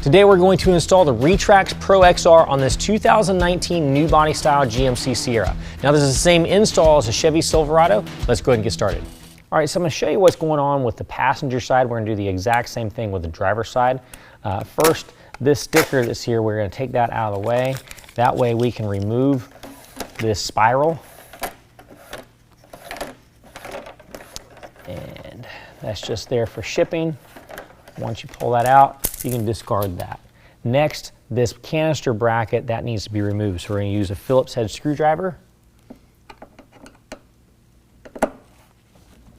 Today we're going to install the RetraxPRO XR on this 2019 new body style GMC Sierra. Now this is the same install as a Chevy Silverado. Let's go ahead and get started. All right, so I'm going to show you what's going on with the passenger side. We're going to do the exact same thing with the driver's side. First, this sticker that's here, we're going to take that out of the way. That way we can remove this spiral. And that's just there for shipping. Once you pull that out, you can discard that. Next, this canister bracket, that needs to be removed. So we're going to use a Phillips head screwdriver.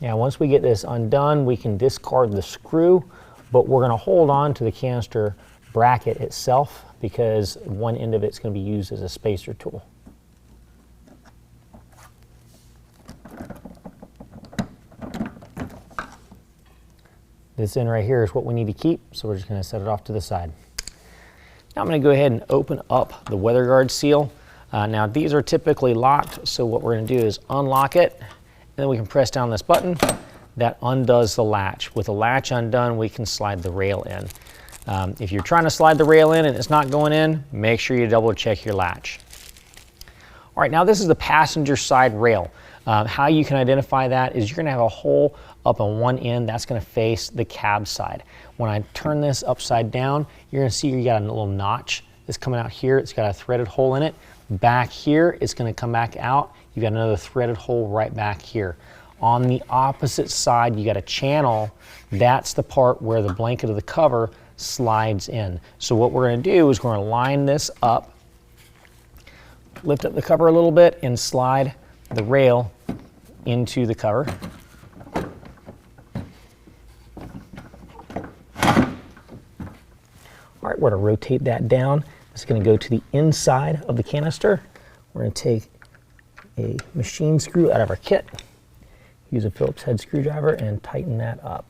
Now once we get this undone, we can discard the screw, but we're going to hold on to the canister bracket itself because one end of it's going to be used as a spacer tool. This end right here is what we need to keep, so we're just going to set it off to the side. Now I'm going to go ahead and open up the weather guard seal. Now these are typically locked, so what we're going to do is unlock it, and then we can press down this button. That undoes the latch. With the latch undone, we can slide the rail in. If you're trying to slide the rail in and it's not going in, make sure you double check your latch. All right, now this is the passenger side rail. How you can identify that is you're going to have a hole up on one end that's going to face the cab side. When I turn this upside down, you're going to see you got a little notch that's coming out here. It's got a threaded hole in it. Back here, it's going to come back out. You've got another threaded hole right back here. On the opposite side, you got a channel. That's the part where the blanket of the cover slides in. So what we're going to do is we're going to line this up, lift up the cover a little bit, and slide the rail into the cover. All right, we're going to rotate that down. It's going to go to the inside of the canister. We're going to take a machine screw out of our kit, use a Phillips head screwdriver, and tighten that up.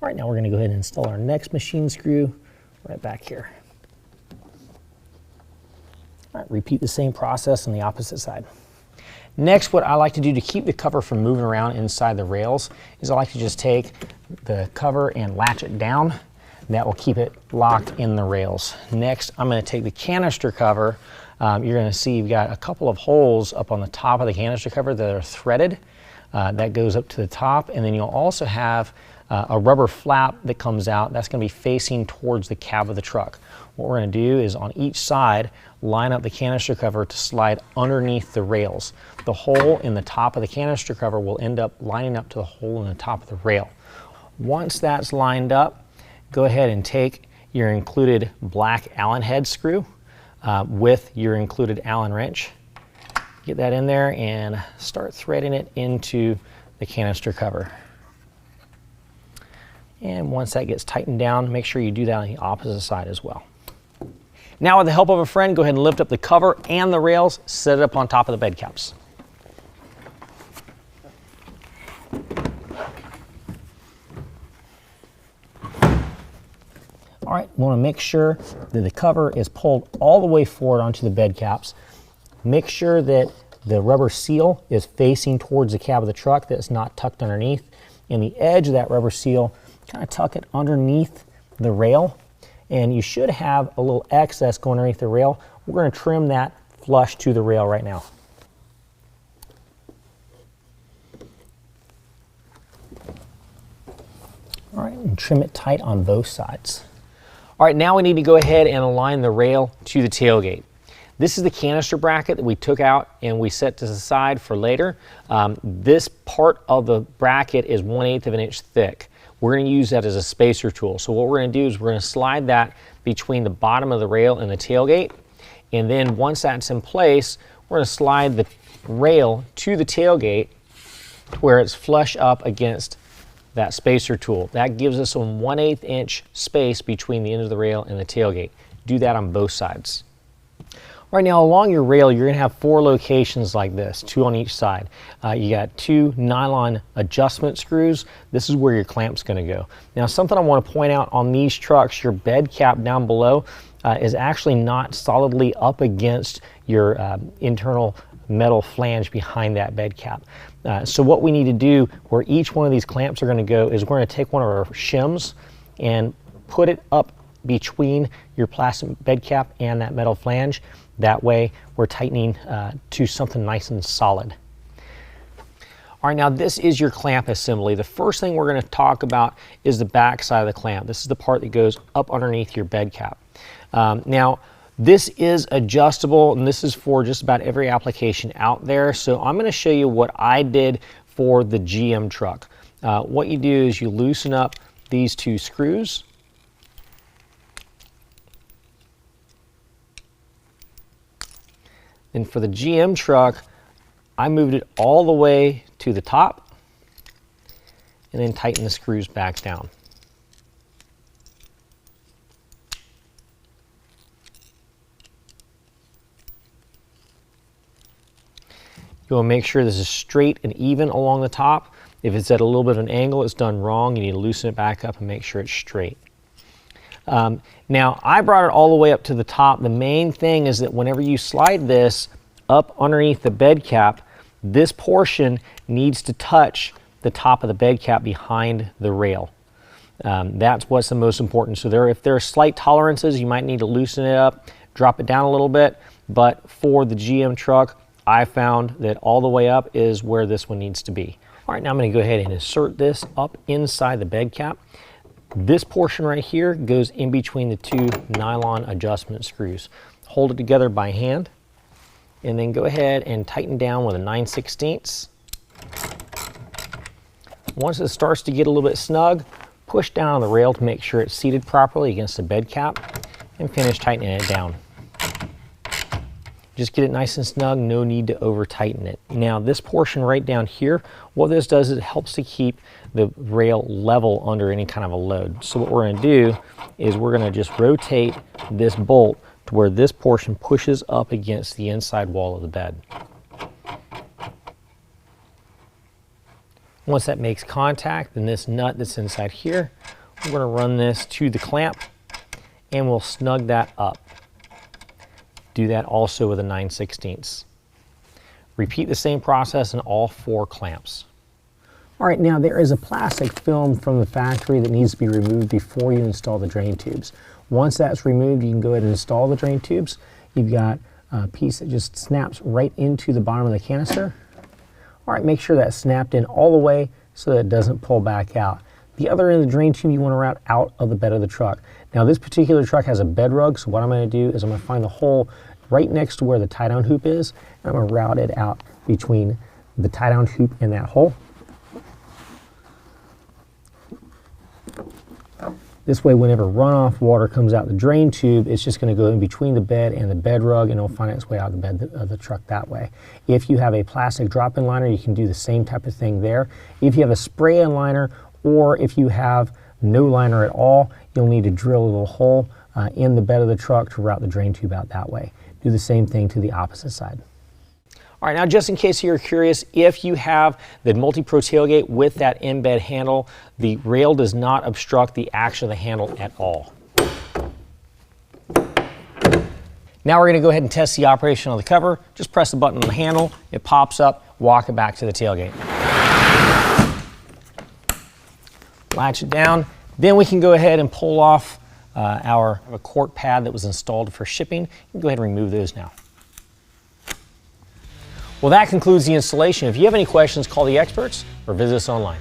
All right, now we're going to go ahead and install our next machine screw right back here. All right, repeat the same process on the opposite side. Next, what I like to do to keep the cover from moving around inside the rails is I like to just take the cover and latch it down. That will keep it locked in the rails. Next, I'm going to take the canister cover. You're going to see you've got a couple of holes up on the top of the canister cover that are threaded. That goes up to the top, and then you'll also have a rubber flap that comes out. That's going to be facing towards the cab of the truck. What we're going to do is on each side, line up the canister cover to slide underneath the rails. The hole in the top of the canister cover will end up lining up to the hole in the top of the rail. Once that's lined up, go ahead and take your included black Allen head screw with your included Allen wrench. Get that in there and start threading it into the canister cover. And once that gets tightened down, make sure you do that on the opposite side as well. Now with the help of a friend, go ahead and lift up the cover and the rails, set it up on top of the bed caps. All right, we want to make sure that the cover is pulled all the way forward onto the bed caps. Make sure that the rubber seal is facing towards the cab of the truck, that it's not tucked underneath. And the edge of that rubber seal, kind of tuck it underneath the rail. And you should have a little excess going underneath the rail. We're going to trim that flush to the rail right now. All right, and trim it tight on both sides. All right, now we need to go ahead and align the rail to the tailgate. This is the canister bracket that we took out and we set to the side for later. This part of the bracket is 1/8 of an inch thick. We're going to use that as a spacer tool. So what we're going to do is we're going to slide that between the bottom of the rail and the tailgate. And then once that's in place, we're going to slide the rail to the tailgate where it's flush up against that spacer tool. That gives us a 1/8 inch space between the end of the rail and the tailgate. Do that on both sides. Right now along your rail, you're going to have 4 locations like this, 2 on each side. You got 2 nylon adjustment screws. This is where your clamp's going to go. Now something I want to point out on these trucks, your bed cap down below is actually not solidly up against your internal metal flange behind that bed cap. So what we need to do, where each one of these clamps are going to go, is we're going to take one of our shims and put it up between your plastic bed cap and that metal flange. That way we're tightening to something nice and solid. All right, now this is your clamp assembly. The first thing we're going to talk about is the back side of the clamp. This is the part that goes up underneath your bed cap. Now, this is adjustable, and this is for just about every application out there. So I'm going to show you what I did for the GM truck. What you do is you loosen up these two screws. And for the GM truck, I moved it all the way to the top and then tighten the screws back down. You want to make sure this is straight and even along the top. If it's at a little bit of an angle, it's done wrong. You need to loosen it back up and make sure it's straight. Now, I brought it all the way up to the top. The main thing is that whenever you slide this up underneath the bed cap, this portion needs to touch the top of the bed cap behind the rail. That's what's the most important. So if there are slight tolerances, you might need to loosen it up, drop it down a little bit. But for the GM truck, I found that all the way up is where this one needs to be. All right, now I'm going to go ahead and insert this up inside the bed cap. This portion right here goes in between the two nylon adjustment screws. Hold it together by hand, and then go ahead and tighten down with a 9/16. Once it starts to get a little bit snug, push down on the rail to make sure it's seated properly against the bed cap, and finish tightening it down. Just get it nice and snug, no need to over tighten it. Now this portion right down here, what this does is it helps to keep the rail level under any kind of a load. So what we're going to do is we're going to just rotate this bolt to where this portion pushes up against the inside wall of the bed. Once that makes contact, then this nut that's inside here, we're going to run this to the clamp and we'll snug that up. Do that also with a 9/16. Repeat the same process in all 4 clamps. All right, now there is a plastic film from the factory that needs to be removed before you install the drain tubes. Once that's removed, you can go ahead and install the drain tubes. You've got a piece that just snaps right into the bottom of the canister. All right, make sure that's snapped in all the way so that it doesn't pull back out. The other end of the drain tube you want to route out of the bed of the truck. Now this particular truck has a bed rug, so what I'm going to do is I'm going to find the hole right next to where the tie-down hoop is, and I'm going to route it out between the tie-down hoop and that hole. This way, whenever runoff water comes out the drain tube, it's just going to go in between the bed and the bed rug, and it'll find its way out the bed of the truck that way. If you have a plastic drop-in liner, you can do the same type of thing there. If you have a spray-in liner, or if you have no liner at all, you'll need to drill a little hole in the bed of the truck to route the drain tube out that way. Do the same thing to the opposite side. All right, now just in case you're curious, if you have the Multi-Pro tailgate with that embed handle, the rail does not obstruct the action of the handle at all. Now we're going to go ahead and test the operation of the cover. Just press the button on the handle, it pops up, walk it back to the tailgate. Latch it down, then we can go ahead and pull off our quart pad that was installed for shipping. You can go ahead and remove those now. Well, that concludes the installation. If you have any questions, call the experts or visit us online.